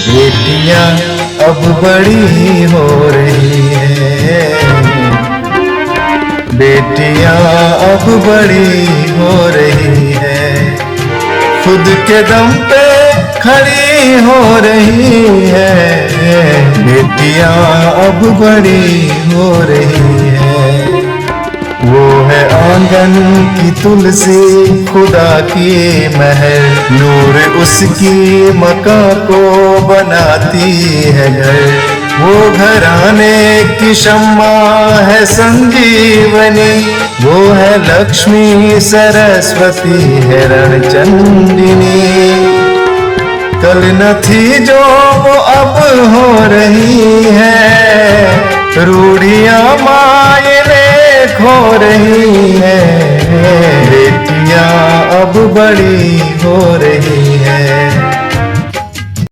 बेटियां अब बड़ी हो रही है, बेटियां अब बड़ी हो रही है, खुद के दम पे खड़ी हो रही है, बेटियां अब बड़ी हो रही है। वो है आंगन की तुलसी, खुदा की महर, नूर उसकी मकां को बनाती है घर। वो घराने की शम्मा है संजीवनी, वो है लक्ष्मी सरस्वती है रणचंडिनी। कल न थी जो वो अब हो रही है, रूढ़ियां मायने खो रही है, बेटियां अब बड़ी हो रही